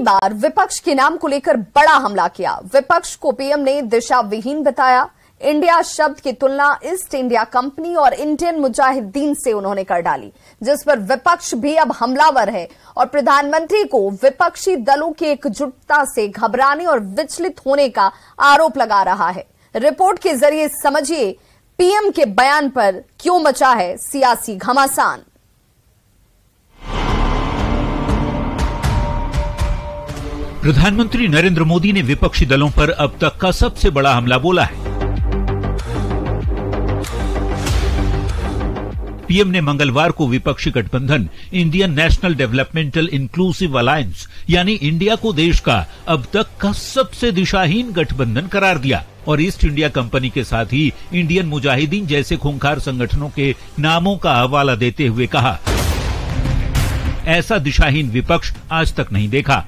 बार विपक्ष के नाम को लेकर बड़ा हमला किया। विपक्ष को पीएम ने दिशा विहीन बताया। इंडिया शब्द की तुलना ईस्ट इंडिया कंपनी और इंडियन मुजाहिदीन से उन्होंने कर डाली, जिस पर विपक्ष भी अब हमलावर है और प्रधानमंत्री को विपक्षी दलों की एकजुटता से घबराने और विचलित होने का आरोप लगा रहा है। रिपोर्ट के जरिए समझिए पीएम के बयान पर क्यों मचा है सियासी घमासान। प्रधानमंत्री नरेंद्र मोदी ने विपक्षी दलों पर अब तक का सबसे बड़ा हमला बोला है। पीएम ने मंगलवार को विपक्षी गठबंधन Indian national developmental inclusive alliance यानी इंडिया को देश का अब तक का सबसे दिशाहीन गठबंधन करार दिया और ईस्ट इंडिया कंपनी के साथ ही इंडियन मुजाहिदीन जैसे खूंखार संगठनों के नामों का हवाला देते हुए कहा, ऐसा दिशाहीन विपक्ष आज तक नहीं देखा।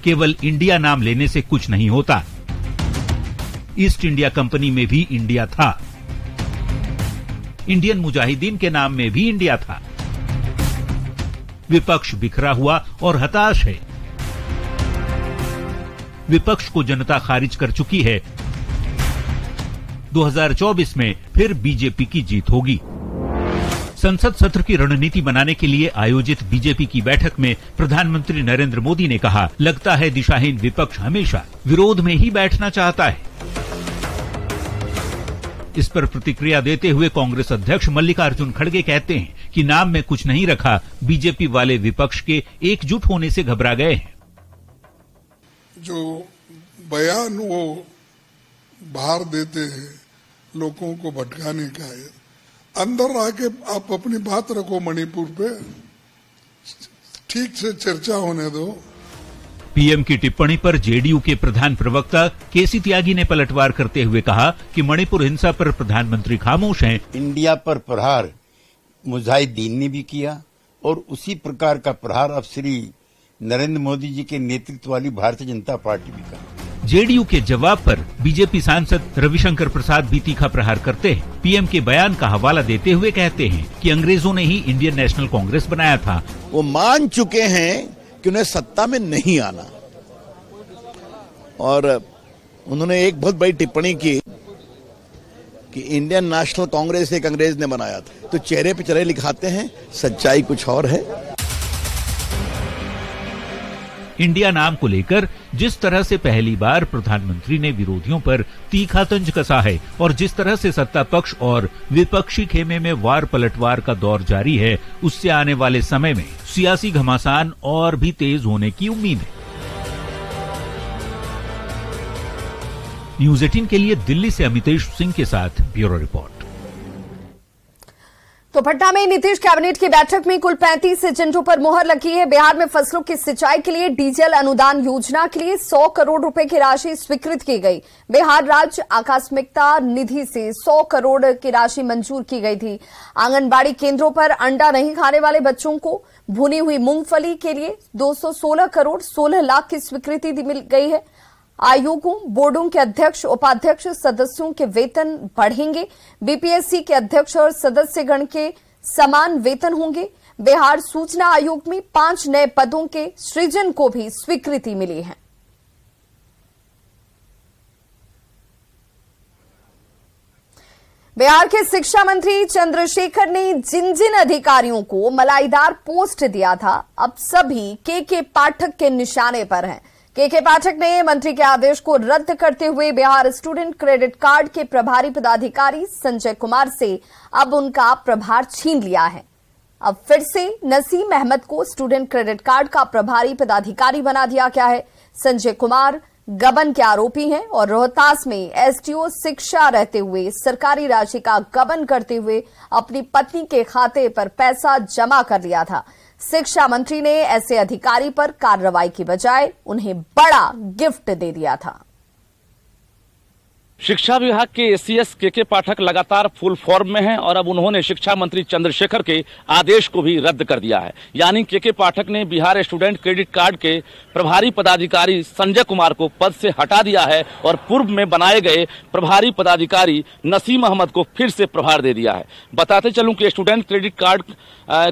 केवल इंडिया नाम लेने से कुछ नहीं होता। ईस्ट इंडिया कंपनी में भी इंडिया था, इंडियन मुजाहिदीन के नाम में भी इंडिया था। विपक्ष बिखरा हुआ और हताश है। विपक्ष को जनता खारिज कर चुकी है। 2024 में फिर बीजेपी की जीत होगी। संसद सत्र की रणनीति बनाने के लिए आयोजित बीजेपी की बैठक में प्रधानमंत्री नरेंद्र मोदी ने कहा, लगता है दिशाहीन विपक्ष हमेशा विरोध में ही बैठना चाहता है। इस पर प्रतिक्रिया देते हुए कांग्रेस अध्यक्ष मल्लिकार्जुन खड़गे कहते हैं कि नाम में कुछ नहीं रखा, बीजेपी वाले विपक्ष के एकजुट होने से घबरा गए हैं। जो बयान वो बाहर देते हैं लोगों को भटकाने का है, अंदर आके आप अपनी बात रखो, मणिपुर पे ठीक से चर्चा होने दो। पीएम की टिप्पणी पर जेडीयू के प्रधान प्रवक्ता केसी त्यागी ने पलटवार करते हुए कहा कि मणिपुर हिंसा पर प्रधानमंत्री खामोश हैं। इंडिया पर प्रहार मुजाहिदीन ने भी किया और उसी प्रकार का प्रहार अब श्री नरेंद्र मोदी जी के नेतृत्व वाली भारतीय जनता पार्टी भी कर। जेडीयू के जवाब पर बीजेपी सांसद रविशंकर प्रसाद भी तीखा प्रहार करते हैं। पीएम के बयान का हवाला देते हुए कहते हैं कि अंग्रेजों ने ही इंडियन नेशनल कांग्रेस बनाया था। वो मान चुके हैं कि उन्हें सत्ता में नहीं आना और उन्होंने एक बहुत बड़ी टिप्पणी की कि इंडियन नेशनल कांग्रेस एक अंग्रेज ने बनाया था। तो चेहरे पे चेहरे लिखाते हैं, सच्चाई कुछ और है। इंडिया नाम को लेकर जिस तरह से पहली बार प्रधानमंत्री ने विरोधियों पर तीखा तंज कसा है और जिस तरह से सत्ता पक्ष और विपक्षी खेमे में वार पलटवार का दौर जारी है, उससे आने वाले समय में सियासी घमासान और भी तेज होने की उम्मीद है। न्यूज़ 18 के लिए दिल्ली से अमितेश सिंह के साथ ब्यूरो रिपोर्ट। तो पटना में नीतीश कैबिनेट की बैठक में कुल 35 एजेंडों पर मुहर लगी है। बिहार में फसलों की सिंचाई के लिए डीजल अनुदान योजना के लिए 100 करोड़ रुपए की राशि स्वीकृत की गई। बिहार राज्य आकस्मिकता निधि से 100 करोड़ की राशि मंजूर की गई थी। आंगनबाड़ी केंद्रों पर अंडा नहीं खाने वाले बच्चों को भुनी हुई मूंगफली के लिए 216 करोड़ 16 लाख की स्वीकृति मिल गई है। आयोगों, बोर्डों के अध्यक्ष, उपाध्यक्ष, सदस्यों के वेतन बढ़ेंगे। बीपीएससी के अध्यक्ष और सदस्यगण के समान वेतन होंगे। बिहार सूचना आयोग में 5 नए पदों के सृजन को भी स्वीकृति मिली है। बिहार के शिक्षा मंत्री चंद्रशेखर ने जिन जिन अधिकारियों को मलाईदार पोस्ट दिया था, अब सभी के पाठक के निशाने पर हैं। के पाठक ने मंत्री के आदेश को रद्द करते हुए बिहार स्टूडेंट क्रेडिट कार्ड के प्रभारी पदाधिकारी संजय कुमार से अब उनका प्रभार छीन लिया है। अब फिर से नसीम अहमद को स्टूडेंट क्रेडिट कार्ड का प्रभारी पदाधिकारी बना दिया गया है। संजय कुमार गबन के आरोपी हैं और रोहतास में एसडीओ शिक्षा रहते हुए सरकारी राशि का गबन करते हुए अपनी पत्नी के खाते पर पैसा जमा कर लिया था। शिक्षा मंत्री ने ऐसे अधिकारी पर कार्रवाई की बजाय उन्हें बड़ा गिफ्ट दे दिया था। शिक्षा विभाग के एसीएस के पाठक लगातार फुल फॉर्म में हैं और अब उन्होंने शिक्षा मंत्री चंद्रशेखर के आदेश को भी रद्द कर दिया है। यानी के पाठक ने बिहार स्टूडेंट क्रेडिट कार्ड के प्रभारी पदाधिकारी संजय कुमार को पद से हटा दिया है और पूर्व में बनाए गए प्रभारी पदाधिकारी नसीम अहमद को फिर से प्रभार दे दिया है। बताते चलूं कि स्टूडेंट क्रेडिट कार्ड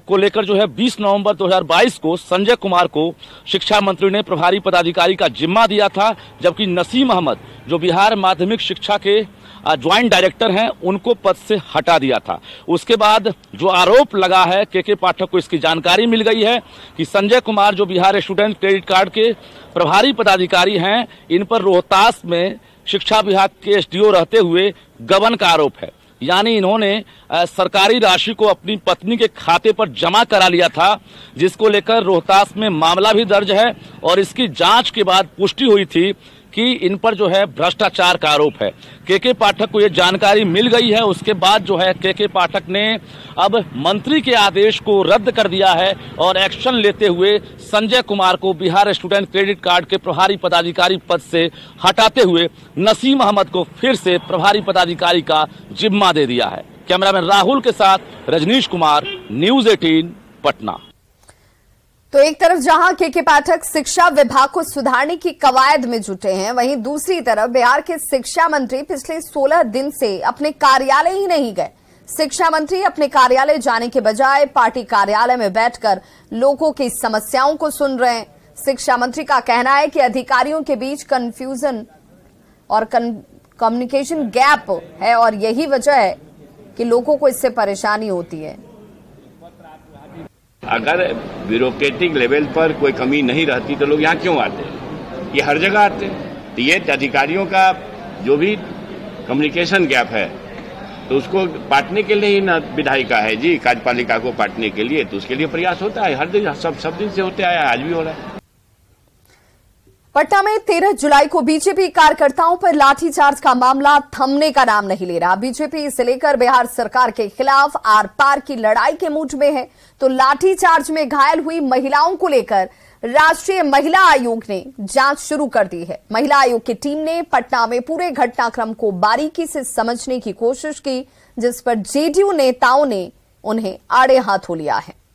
को लेकर जो है 20 नवंबर 2022 को संजय कुमार को शिक्षा मंत्री ने प्रभारी पदाधिकारी का जिम्मा दिया था, जबकि नसीम अहमद जो बिहार माध्यमिक शिक्षा के ज्वाइंट डायरेक्टर हैं उनको पद से हटा दिया था। उसके बाद जो आरोप लगा है के पाठक को इसकी जानकारी मिल गई है कि संजय कुमार जो बिहार स्टूडेंट क्रेडिट कार्ड के प्रभारी पदाधिकारी हैं, इन पर रोहतास में शिक्षा विभाग के एसडीओ रहते हुए गबन का आरोप है। यानी इन्होंने सरकारी राशि को अपनी पत्नी के खाते पर जमा करा लिया था, जिसको लेकर रोहतास में मामला भी दर्ज है और इसकी जांच के बाद पुष्टि हुई थी कि इन पर जो है भ्रष्टाचार का आरोप है। के पाठक को ये जानकारी मिल गई है। उसके बाद जो है के पाठक ने अब मंत्री के आदेश को रद्द कर दिया है और एक्शन लेते हुए संजय कुमार को बिहार स्टूडेंट क्रेडिट कार्ड के प्रभारी पदाधिकारी पद से हटाते हुए नसीम अहमद को फिर से प्रभारी पदाधिकारी का जिम्मा दे दिया है। कैमरामैन राहुल के साथ रजनीश कुमार, न्यूज़ 18 पटना। तो एक तरफ जहां के पाठक शिक्षा विभाग को सुधारने की कवायद में जुटे हैं, वहीं दूसरी तरफ बिहार के शिक्षा मंत्री पिछले 16 दिन से अपने कार्यालय ही नहीं गए। शिक्षा मंत्री अपने कार्यालय जाने के बजाय पार्टी कार्यालय में बैठकर लोगों की समस्याओं को सुन रहे हैं। शिक्षा मंत्री का कहना है कि अधिकारियों के बीच कंफ्यूजन और कम्युनिकेशन गैप है और यही वजह है कि लोगों को इससे परेशानी होती है। अगर ब्यूरोक्रेटिक लेवल पर कोई कमी नहीं रहती तो लोग यहाँ क्यों आते? ये हर जगह आते। तो ये अधिकारियों का जो भी कम्युनिकेशन गैप है तो उसको पाटने के लिए ही ना विधायिका है जी, कार्यपालिका को पाटने के लिए, तो उसके लिए प्रयास होता है हर दिन, सब दिन से होते आया है, आज भी हो रहा है। पटना में 13 जुलाई को बीजेपी कार्यकर्ताओं पर लाठीचार्ज का मामला थमने का नाम नहीं ले रहा। बीजेपी इसे लेकर बिहार सरकार के खिलाफ आर पार की लड़ाई के मूड में है। तो लाठीचार्ज में घायल हुई महिलाओं को लेकर राष्ट्रीय महिला आयोग ने जांच शुरू कर दी है। महिला आयोग की टीम ने पटना में पूरे घटनाक्रम को बारीकी से समझने की कोशिश की, जिस पर जेडीयू नेताओं ने उन्हें आड़े हाथों लिया है।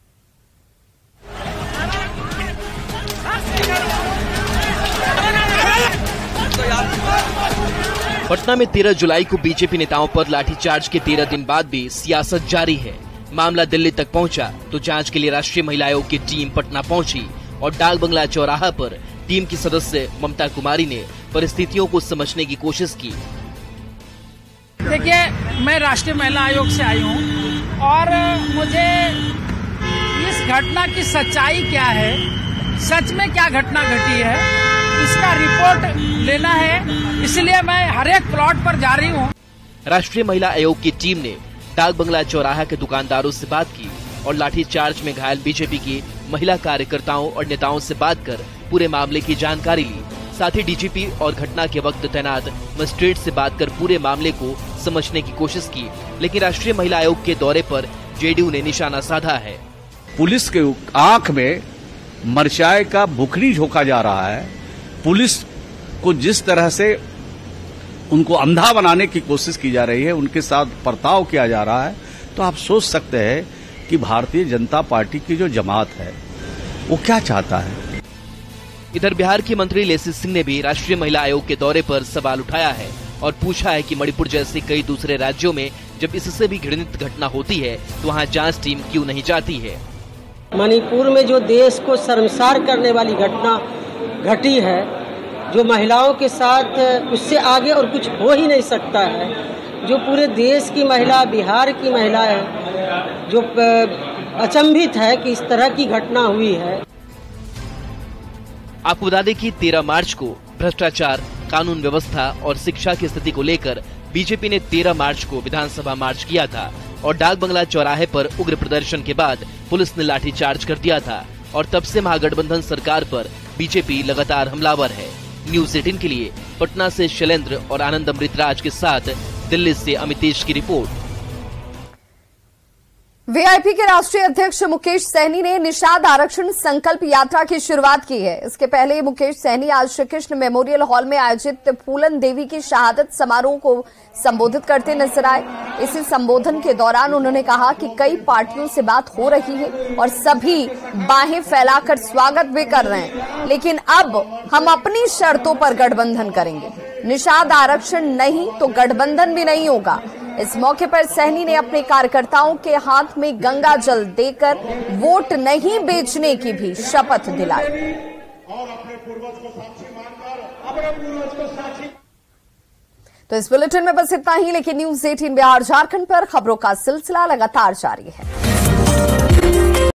पटना में 13 जुलाई को बीजेपी नेताओं पर लाठीचार्ज के 13 दिन बाद भी सियासत जारी है। मामला दिल्ली तक पहुंचा तो जांच के लिए राष्ट्रीय महिला आयोग की टीम पटना पहुंची और डाक बंगला चौराहा पर टीम की सदस्य ममता कुमारी ने परिस्थितियों को समझने की कोशिश की। देखिए, मैं राष्ट्रीय महिला आयोग से आई हूं और मुझे इस घटना की सच्चाई क्या है, सच में क्या घटना घटी है, इसका रिपोर्ट लेना है, इसलिए मैं हर एक प्लॉट पर जा रही हूँ। राष्ट्रीय महिला आयोग की टीम ने डाक बंगला चौराहा के दुकानदारों से बात की और लाठीचार्ज में घायल बीजेपी की महिला कार्यकर्ताओं और नेताओं से बात कर पूरे मामले की जानकारी ली। साथ ही डीजीपी और घटना के वक्त तैनात मजिस्ट्रेट से बात कर पूरे मामले को समझने की कोशिश की, लेकिन राष्ट्रीय महिला आयोग के दौरे पर जेडीयू ने निशाना साधा है। पुलिस के आंख में मरचाई का बुखरी झोंका जा रहा है। पुलिस को जिस तरह से उनको अंधा बनाने की कोशिश की जा रही है, उनके साथ बर्ताव किया जा रहा है, तो आप सोच सकते हैं कि भारतीय जनता पार्टी की जो जमात है वो क्या चाहता है। इधर बिहार की मंत्री लेसी सिंह ने भी राष्ट्रीय महिला आयोग के दौरे पर सवाल उठाया है और पूछा है कि मणिपुर जैसे कई दूसरे राज्यों में जब इससे भी घृणित घटना होती है तो वहाँ जांच टीम क्यों नहीं जाती है। मणिपुर में जो देश को शर्मसार करने वाली घटना घटी है, जो महिलाओं के साथ, उससे आगे और कुछ हो ही नहीं सकता है। जो पूरे देश की महिला, बिहार की महिला है, जो अचंभित है कि इस तरह की घटना हुई है। आपको बता दें कि 13 मार्च को भ्रष्टाचार, कानून व्यवस्था और शिक्षा की स्थिति को लेकर बीजेपी ने 13 मार्च को विधानसभा मार्च किया था और डाक बंगला चौराहे पर उग्र प्रदर्शन के बाद पुलिस ने लाठीचार्ज कर दिया था और तब से महागठबंधन सरकार पर बीजेपी लगातार हमलावर है। न्यूज़ 18 के लिए पटना से शैलेंद्र और आनंद अमृतराज के साथ दिल्ली से अमितेश की रिपोर्ट। वीआईपी के राष्ट्रीय अध्यक्ष मुकेश सहनी ने निषाद आरक्षण संकल्प यात्रा की शुरुआत की है। इसके पहले मुकेश सहनी आज श्री कृष्ण मेमोरियल हॉल में आयोजित फूलन देवी की शहादत समारोह को संबोधित करते नजर आए। इसी संबोधन के दौरान उन्होंने कहा कि कई पार्टियों से बात हो रही है और सभी बाहें फैलाकर स्वागत भी कर रहे हैं, लेकिन अब हम अपनी शर्तों पर गठबंधन करेंगे। निषाद आरक्षण नहीं तो गठबंधन भी नहीं होगा। इस मौके पर सहनी ने अपने कार्यकर्ताओं के हाथ में गंगा जल देकर वोट नहीं बेचने की भी शपथ दिलाई। तो इस बुलेटिन में बस इतना ही, लेकिन न्यूज़ 18 बिहार झारखंड पर खबरों का सिलसिला लगातार जारी है।